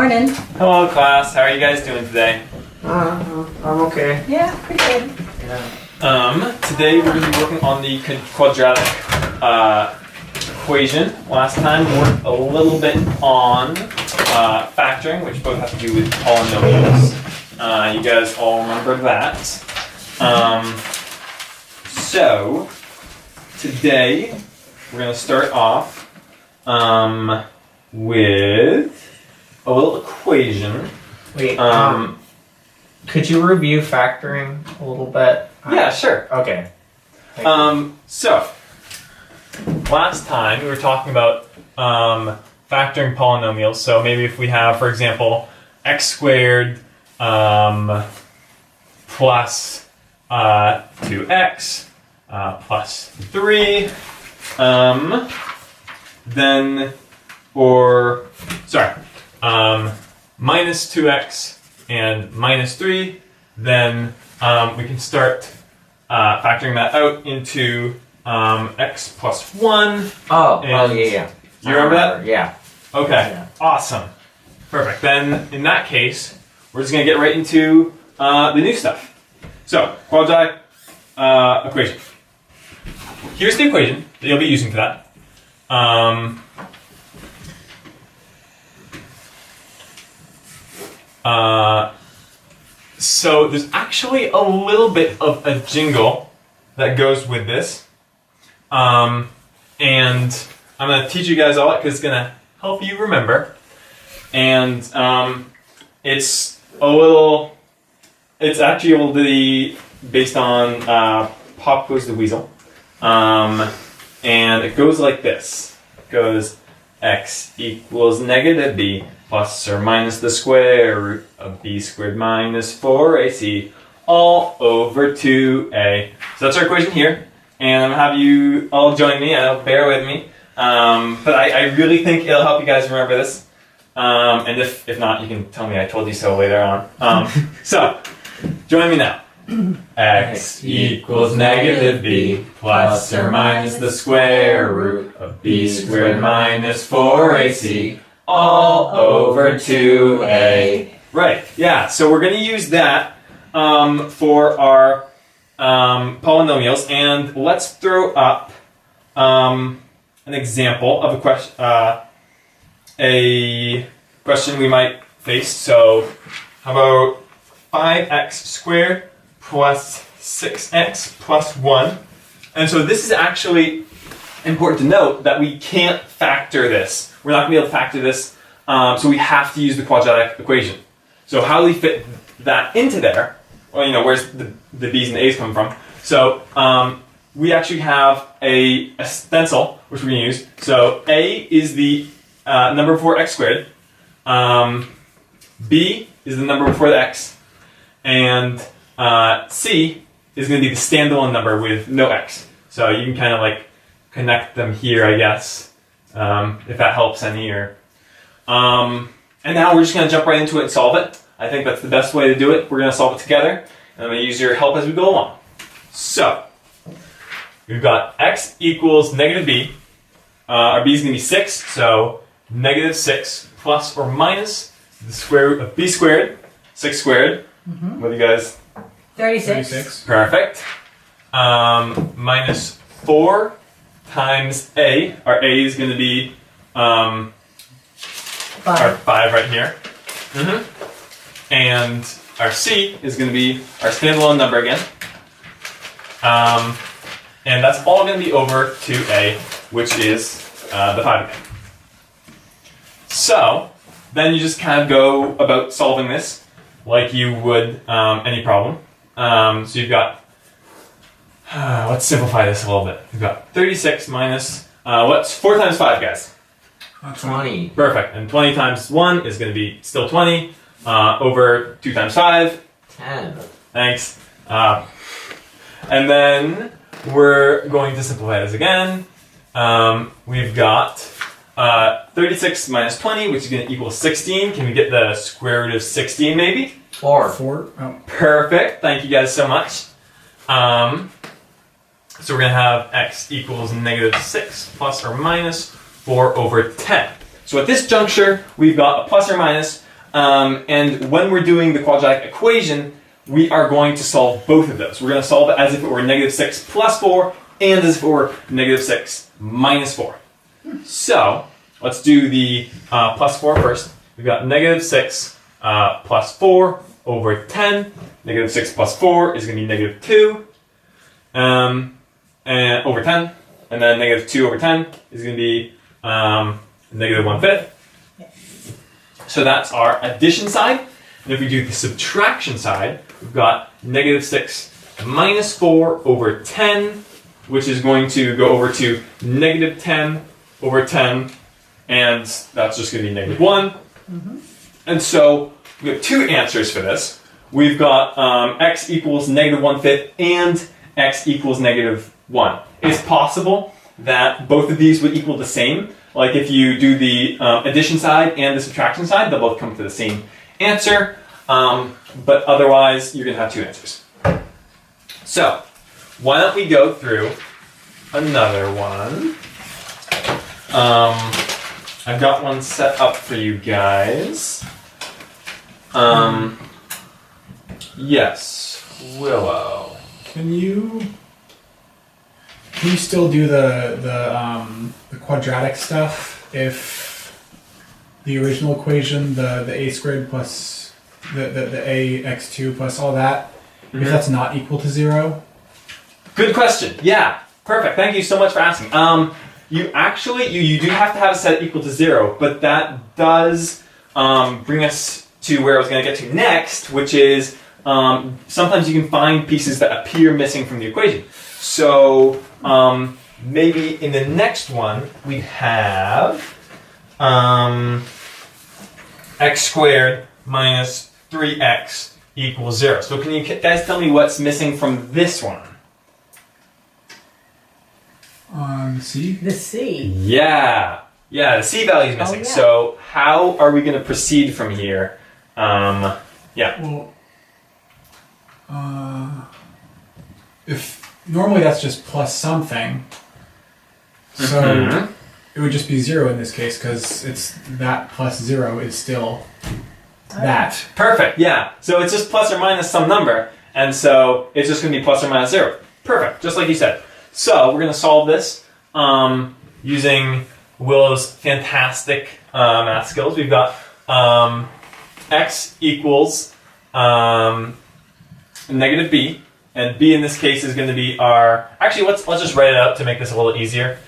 Morning. Hello class, how are you guys doing today? I'm okay. Yeah, pretty good. Today we're going to be working on the quadratic equation. Last time we worked a little bit on factoring, which both have to do with polynomials. You guys all remember that. So today we're going to start off with a little equation. Wait, could you review factoring a little bit? Yeah, sure. Okay. So last time we were talking about factoring polynomials. So maybe if we have, for example, x squared plus 2x plus 3, then, or, sorry, minus 2x and minus 3, then we can start factoring that out into x plus 1. Yeah. You remember that? Yeah. Okay, Yeah. Awesome. Perfect. Then, in that case, we're just going to get right into the new stuff. So, quadratic equation. Here's the equation that you'll be using for that. So there's actually a little bit of a jingle that goes with this. And I'm going to teach you guys all it because it's going to help you remember. And it's actually able to be based on Pop Goes the Weasel. And it goes like this. It goes x equals negative b plus or minus the square root of b squared minus 4ac all over 2a. So that's our equation here. And I'm going to have you all join me. Bear with me. But I really think it'll help you guys remember this. And if not, you can tell me I told you so later on. So, join me now. X equals negative b plus or minus the square root of b squared minus 4ac all over 2a. Right, yeah, so we're going to use that for our polynomials, and let's throw up an example of a question we might face. So, how about 5x squared plus 6x plus 1. And so this is actually important to note that we can't factor this. We're not going to be able to factor this, so we have to use the quadratic equation. So how do we fit that into there? Well, where's the b's and a's coming from? So we actually have a stencil, which we're going to use. So a is the number before x squared. B is the number before the x. And C is going to be the standalone number with no x. So you can kind of like connect them here, I guess, if that helps any. And now we're just going to jump right into it and solve it. I think that's the best way to do it. We're going to solve it together, and I'm going to use your help as we go along. So we've got x equals negative b. Our b is going to be 6, so negative 6 plus or minus the square root of b squared, 6 squared. What do you guys? 36. Perfect. Minus 4 times a. Our a is going to be our 5 right here. And our c is going to be our standalone number again. And that's all going to be over 2a, which is the 5 again. So then you just kind of go about solving this like you would any problem. So you've got, let's simplify this a little bit. You've got 36 minus, what's 4 times 5, guys? 20. Perfect. And 20 times 1 is going to be still 20, over 2 times 5. 10. Thanks. And then we're going to simplify this again. We've got 36 minus 20, which is going to equal 16. Can we get the square root of 16 maybe? 4. Oh. Perfect. Thank you guys so much. So we're going to have x equals negative 6 plus or minus 4 over 10. So at this juncture, we've got a plus or minus And when we're doing the quadratic equation, we are going to solve both of those. We're going to solve it as if it were negative 6 plus 4 and as if it were negative 6 minus 4. So let's do the plus 4 first. We've got negative 6 plus 4 over 10. Negative 6 plus 4 is going to be negative 2 and over 10. And then negative 2 over 10 is going to be negative 1/5. So that's our addition side. And if we do the subtraction side, we've got negative 6 minus 4 over 10, which is going to go over to negative 10 over 10, and that's just going to be negative 1. And so we have two answers for this. We've got x equals negative 1/5 and x equals negative 1. It's possible that both of these would equal the same. Like if you do the addition side and the subtraction side, they'll both come to the same answer. But otherwise, you're going to have two answers. So why don't we go through another one. I've got one set up for you guys. Yes, Willow. Can you still do the quadratic stuff if the original equation, the a squared plus the ax2 plus all that, if that's not equal to 0? Good question. Yeah, perfect. Thank you so much for asking. You actually you do have to have a set equal to 0, but that does bring us to where I was going to get to next, which is sometimes you can find pieces that appear missing from the equation. So maybe in the next one we have x squared minus 3x equals 0. So can you guys tell me what's missing from this one? C? The C. Yeah, the C value is missing. Oh, yeah. So how are we going to proceed from here? Well, if normally that's just plus something, so it would just be 0 in this case because it's that plus 0 is still that. Perfect, yeah. So it's just plus or minus some number, and so it's just going to be plus or minus 0. Perfect, just like you said. So we're going to solve this using Willow's fantastic math skills. We've got x equals negative b, and b in this case is going to be our... Actually, let's just write it out to make this a little easier.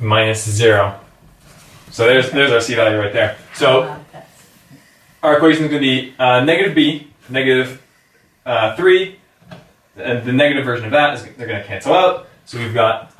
Minus 0. So there's our c value right there. So our equation is going to be negative b, negative 3, and the negative version of that is they're going to cancel out. So we've got